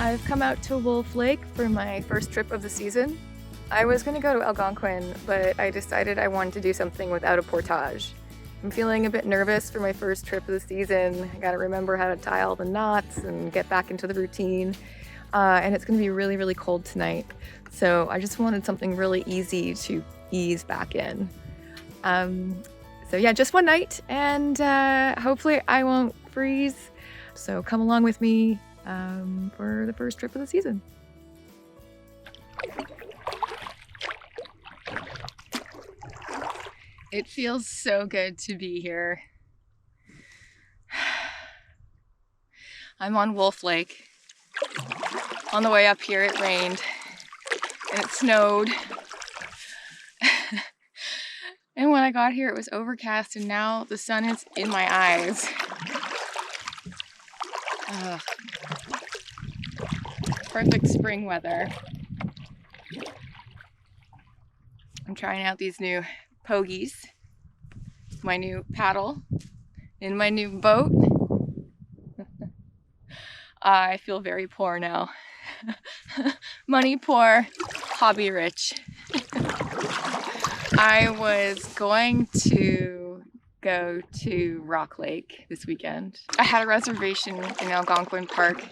I've come out to Wolf Lake for my first trip of the season. I was going to go to Algonquin, but I decided I wanted to do something without a portage. I'm feeling a bit nervous for my first trip of the season. I gotta remember how to tie all the knots and get back into the routine. And it's gonna be really, really cold tonight. So I just wanted something really easy to ease back in. So yeah, just one night, and hopefully I won't freeze. So come along with me for the first trip of the season. It feels so good to be here. I'm on Wolf Lake. On the way up here it rained and it snowed. And when I got here it was overcast, and now the sun is in my eyes. Perfect spring weather. I'm trying out these new pogies, my new paddle in my new boat. I feel very poor now. Money poor, hobby rich. I was going to go to Rock Lake this weekend. I had a reservation in Algonquin Park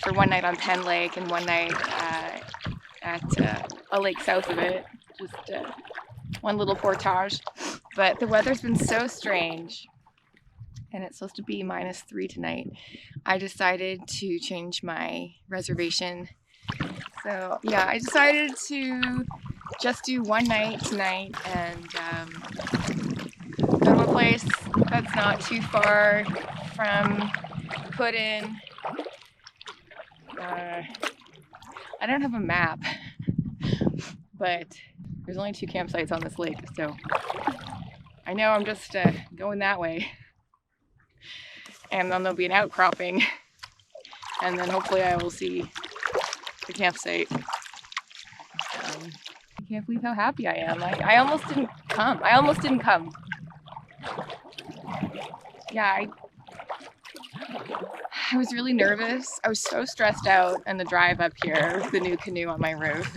for one night on Penn Lake and one night at a lake south of it. Just one little portage, but the weather's been so strange and it's supposed to be -3 tonight. I decided to change my reservation. So yeah, I decided to just do one night tonight and go to a place that's not too far from Puddin. I don't have a map, but there's only 2 campsites on this lake, so I know I'm just going that way. And then there'll be an outcropping, and then hopefully I will see the campsite. I can't believe how happy I am. I almost didn't come. Yeah, I was really nervous. I was so stressed out on the drive up here with the new canoe on my roof.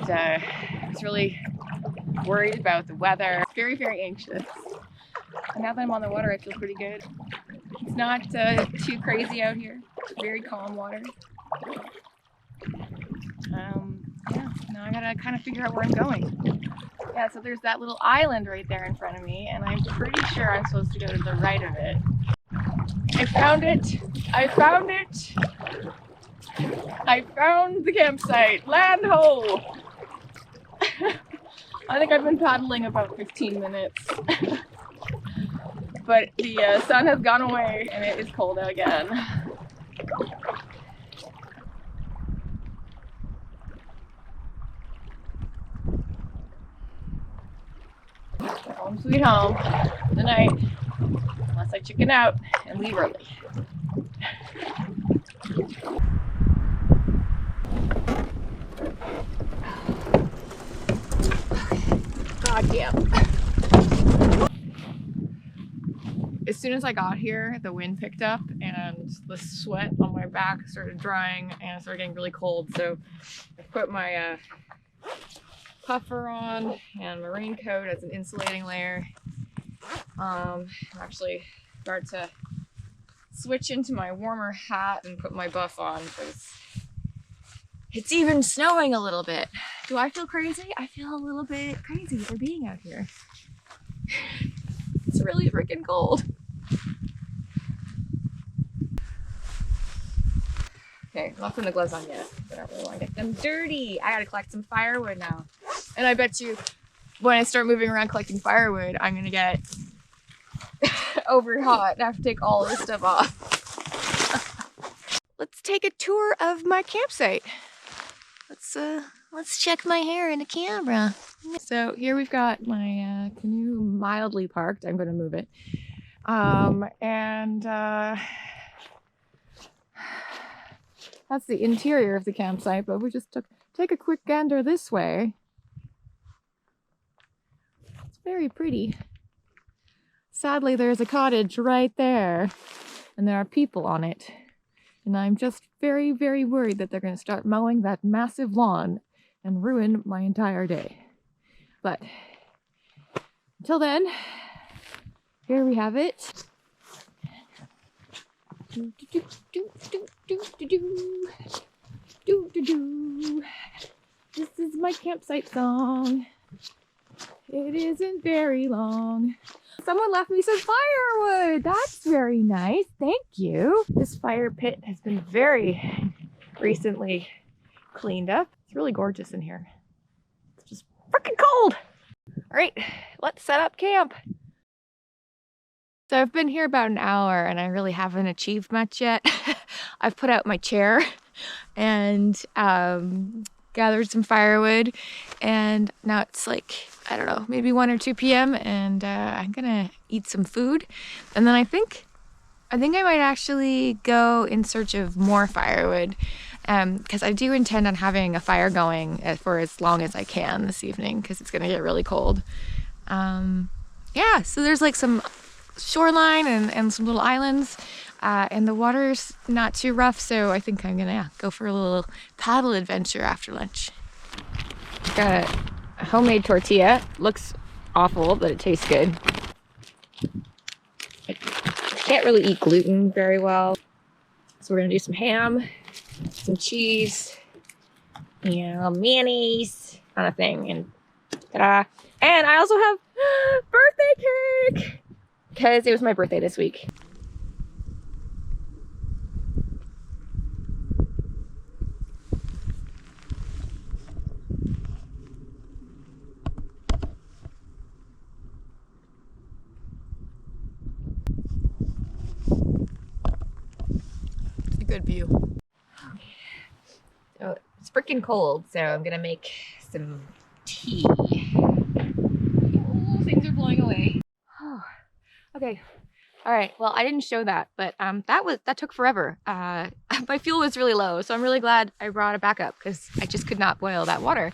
I was really worried about the weather. Very, very anxious. And now that I'm on the water, I feel pretty good. It's not too crazy out here. It's very calm water. Yeah, now I gotta kind of figure out where I'm going. Yeah, so there's that little island right there in front of me, and I'm pretty sure I'm supposed to go to the right of it. I found it! I found it! I found the campsite! Land ho! I think I've been paddling about 15 minutes. But the sun has gone away and it is cold out again. Home sweet home tonight, unless I chicken out and leave early. God damn. As soon as I got here, the wind picked up and the sweat on my back started drying and it started getting really cold. So I put my puffer on and my raincoat as an insulating layer. I'm actually about to switch into my warmer hat and put my buff on because it's even snowing a little bit. Do I feel crazy? I feel a little bit crazy for being out here. It's really freaking cold. Okay, I'm not putting the gloves on yet. I don't really want to get them dirty. I gotta collect some firewood now. And I bet you when I start moving around collecting firewood, I'm gonna get over hot and have to take all this stuff off. Let's take a tour of my campsite. Let's check my hair in the camera. So here we've got my canoe mildly parked. I'm gonna move it. That's the interior of the campsite, but we just take a quick gander this way. It's very pretty. Sadly, there's a cottage right there, and there are people on it. And I'm just very, very worried that they're going to start mowing that massive lawn and ruin my entire day. But until then, here we have it. This is my campsite song. It isn't very long. Someone left me some firewood. That's very nice. Thank you. This fire pit has been very recently cleaned up. It's really gorgeous in here. It's just freaking cold. All right, let's set up camp. So I've been here about an hour and I really haven't achieved much yet. I've put out my chair and gathered some firewood, and now it's like, I don't know, maybe 1 or 2 p.m. and I'm gonna eat some food, and then I think I might actually go in search of more firewood, because I do intend on having a fire going for as long as I can this evening, because it's gonna get really cold. Yeah, so there's like some shoreline and some little islands, and the water's not too rough, so I think I'm gonna go for a little paddle adventure after lunch. Got a homemade tortilla. Looks awful, but it tastes good. I can't really eat gluten very well, so we're gonna do some ham, some cheese, and mayonnaise on a thing, and ta-da! And I also have birthday cake because it was my birthday this week. Good view. Okay. So it's freaking cold, so I'm gonna make some tea. Oh, things are blowing away. Okay. All right. Well, I didn't show that, but that took forever. My fuel was really low, so I'm really glad I brought a backup because I just could not boil that water.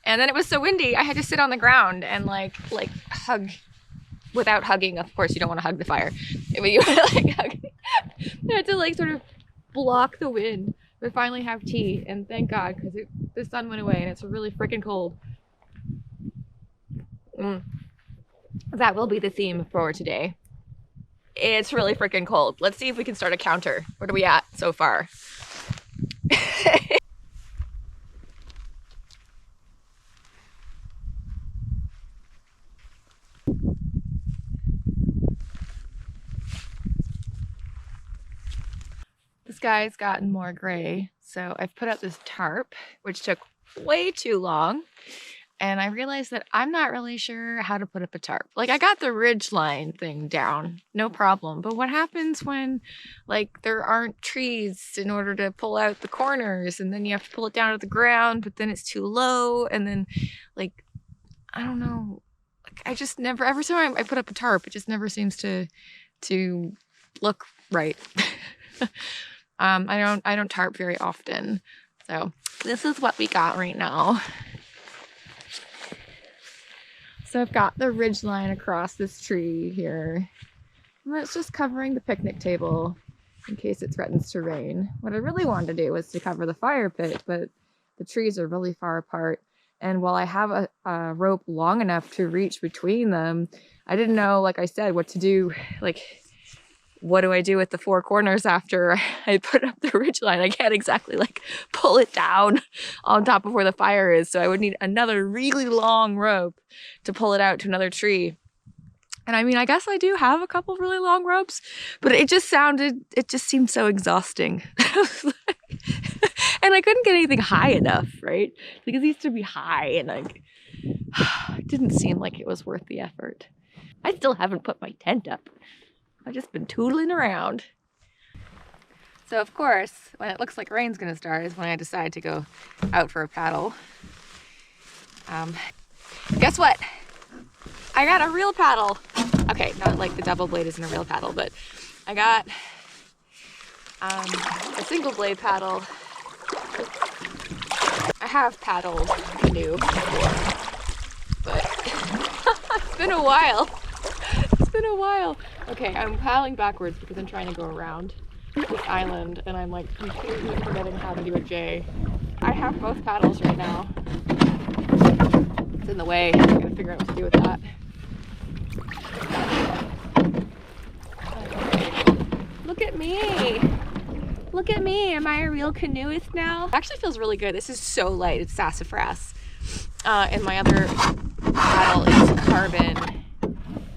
And then it was so windy, I had to sit on the ground and like hug. Without hugging, of course, you don't want to hug the fire, but you want to like hug. I had to like sort of block the wind, but finally have tea, and thank God, because the sun went away and it's really freaking cold. That will be the theme for today. It's really freaking cold. Let's see if we can start a counter. What are we at so far? The sky's gotten more gray, so I've put out this tarp, which took way too long, and I realized that I'm not really sure how to put up a tarp. Like, I got the ridge line thing down, no problem, but what happens when, like, there aren't trees in order to pull out the corners, and then you have to pull it down to the ground, but then it's too low, and then, like, I don't know, like, I just never, every time I put up a tarp, it just never seems to look right. I don't tarp very often, so this is what we got right now. So I've got the ridge line across this tree here, and it's just covering the picnic table in case it threatens to rain. What I really wanted to do was to cover the fire pit, but the trees are really far apart, and while I have a rope long enough to reach between them, I didn't know, like I said, what to do, like, what do I do with the 4 corners after I put up the ridge line? I can't exactly like pull it down on top of where the fire is. So I would need another really long rope to pull it out to another tree. And I mean, I guess I do have a couple really long ropes, but it just seemed so exhausting. And I couldn't get anything high enough, right? Like, it needs to be high, and like, it didn't seem like it was worth the effort. I still haven't put my tent up. I've just been tootling around. So of course, when it looks like rain's gonna start is when I decide to go out for a paddle. Guess what? I got a real paddle. Okay, not like the double blade isn't a real paddle, but I got a single blade paddle. I have paddled canoe before, but it's been a while. It's been a while. Okay, I'm paddling backwards because I'm trying to go around. this island, and I'm like completely forgetting how to do a J. I have both paddles right now. It's in the way. I gotta figure out what to do with that. Look at me. Look at me. Am I a real canoeist now? It actually feels really good. This is so light. It's sassafras. And my other paddle is carbon.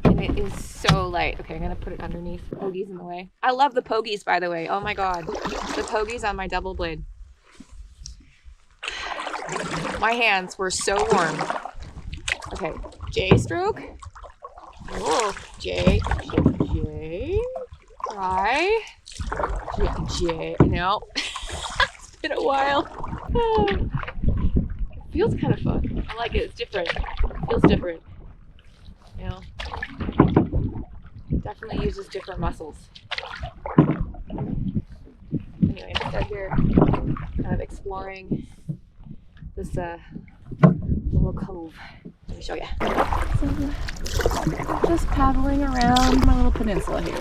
And it is so light. Okay, I'm gonna put it underneath. Pogies in the way. I love the pogies, by the way. Oh my god. The pogies on my double blade. My hands were so warm. Okay, J stroke. Oh, J, try. J, no. It's been a while. It feels kind of fun. I like it, it's different. It feels different. You know? Definitely uses different muscles. Anyway, I'm just out here kind of exploring this little cove. Let me show you. So, just paddling around my little peninsula here.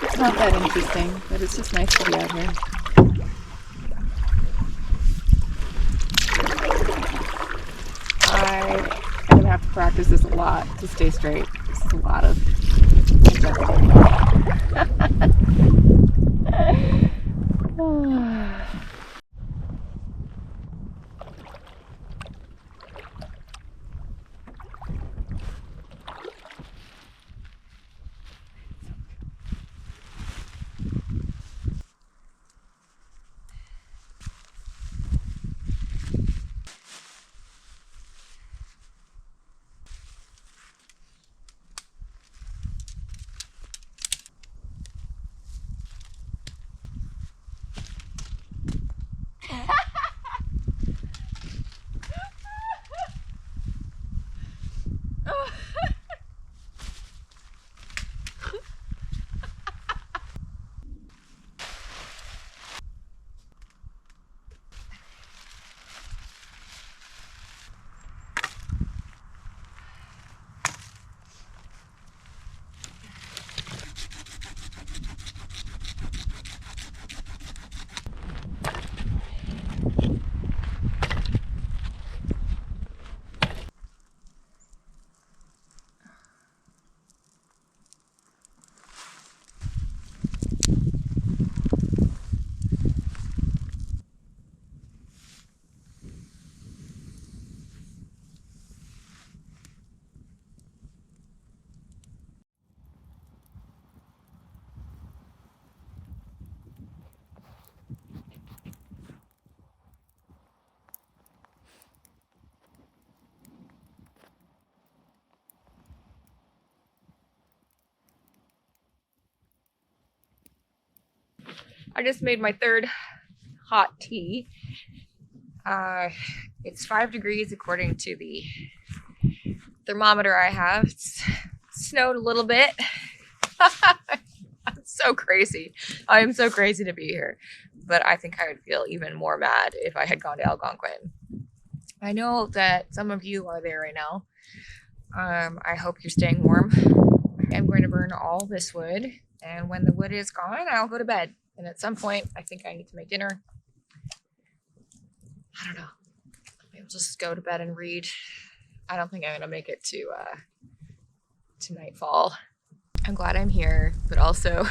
It's not that interesting, but it's just nice to be out here. I'm gonna have to practice this a lot to stay straight. This is a lot of I just made my third hot tea. It's 5 degrees according to the thermometer I have. It's snowed a little bit. I'm so crazy. I am so crazy to be here. But I think I would feel even more mad if I had gone to Algonquin. I know that some of you are there right now. I hope you're staying warm. I am going to burn all this wood, and when the wood is gone, I'll go to bed. And at some point, I think I need to make dinner. I don't know. Maybe I'll just go to bed and read. I don't think I'm gonna make it to nightfall. I'm glad I'm here, but also,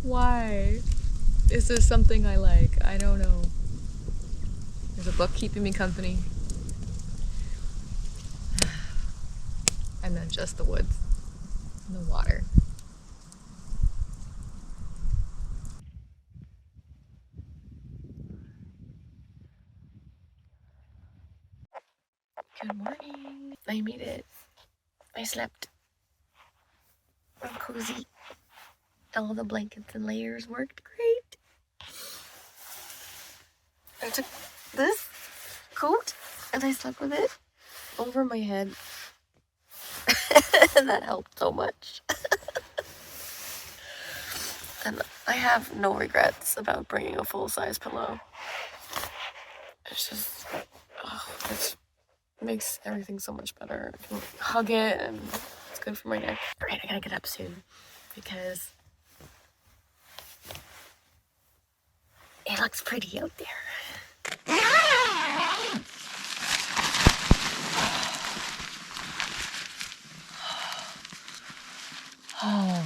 why is this something I like? I don't know. There's a book keeping me company, and then just the woods and the water. Good morning. I made it. I slept. I'm cozy. All the blankets and layers worked great. I took this coat and I slept with it over my head. And that helped so much. And I have no regrets about bringing a full-size pillow. It's just, it makes everything so much better. I can hug it and it's good for my neck. All right, I gotta get up soon because it looks pretty out there. Oh,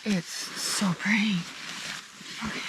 it's so pretty. Okay.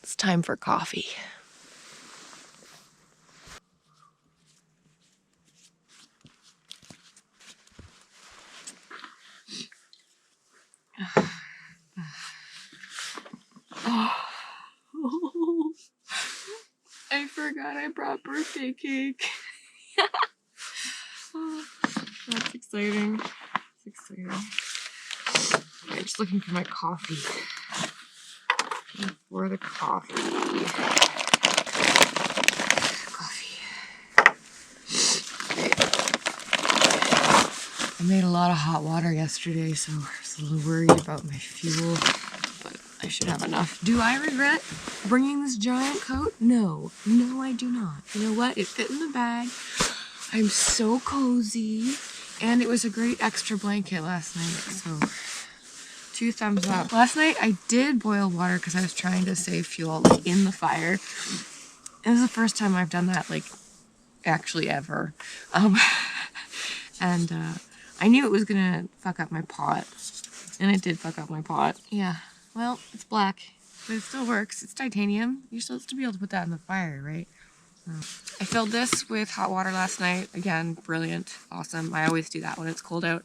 It's time for coffee. Oh, I forgot I brought birthday cake. Oh, that's exciting. It's exciting. I'm just looking for my coffee. For the coffee. Coffee. I made a lot of hot water yesterday, so I was a little worried about my fuel, but I should have enough. Do I regret bringing this giant coat? No. No, I do not. You know what? It fit in the bag. I'm so cozy, and it was a great extra blanket last night, so 2 thumbs up. Last night I did boil water because I was trying to save fuel like in the fire. It was the first time I've done that, like, actually ever. And I knew it was gonna fuck up my pot, and it did fuck up my pot. Yeah, well, it's black, but it still works. It's titanium. You're supposed to be able to put that in the fire, right? I filled this with hot water last night. Again, brilliant, awesome. I always do that when it's cold out.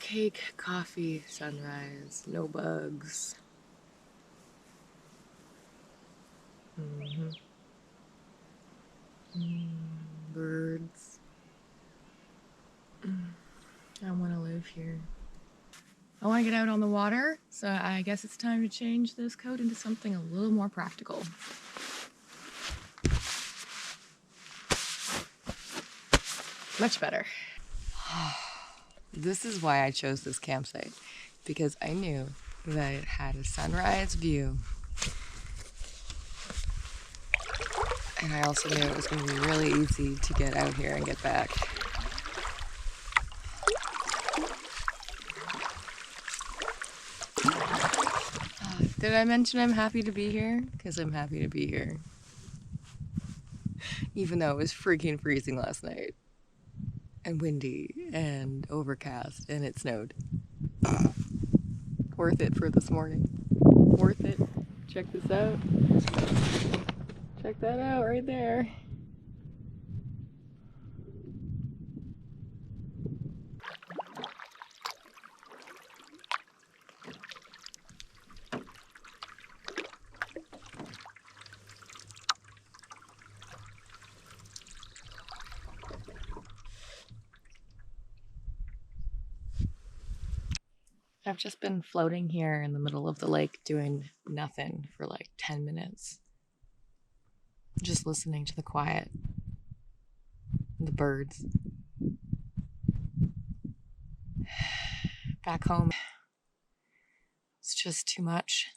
Cake, coffee, sunrise, no bugs. Birds. I want to live here. I want to get out on the water, so I guess it's time to change this coat into something a little more practical. Much better. This is why I chose this campsite, because I knew that it had a sunrise view. And I also knew it was going to be really easy to get out here and get back. Did I mention I'm happy to be here? Because I'm happy to be here. Even though it was freaking freezing last night. And windy and overcast and it snowed. Worth it for this morning. Worth it. Check this out. Check that out right there. I've just been floating here in the middle of the lake doing nothing for like 10 minutes. Just listening to the quiet, the birds. Back home, it's just too much.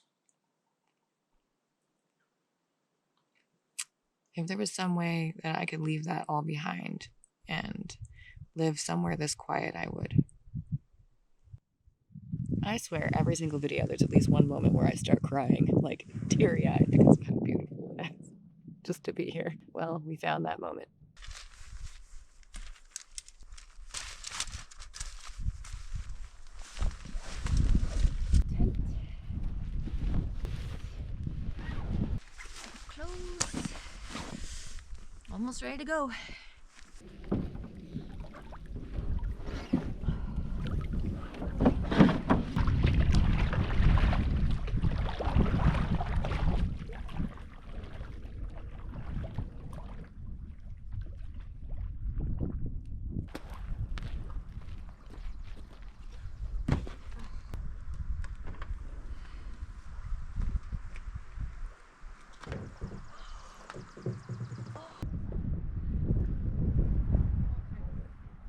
If there was some way that I could leave that all behind and live somewhere this quiet, I would. I swear, every single video, there's at least one moment where I start crying, like teary-eyed, because of how beautiful it is. Just to be here. Well, we found that moment. Close. Almost ready to go.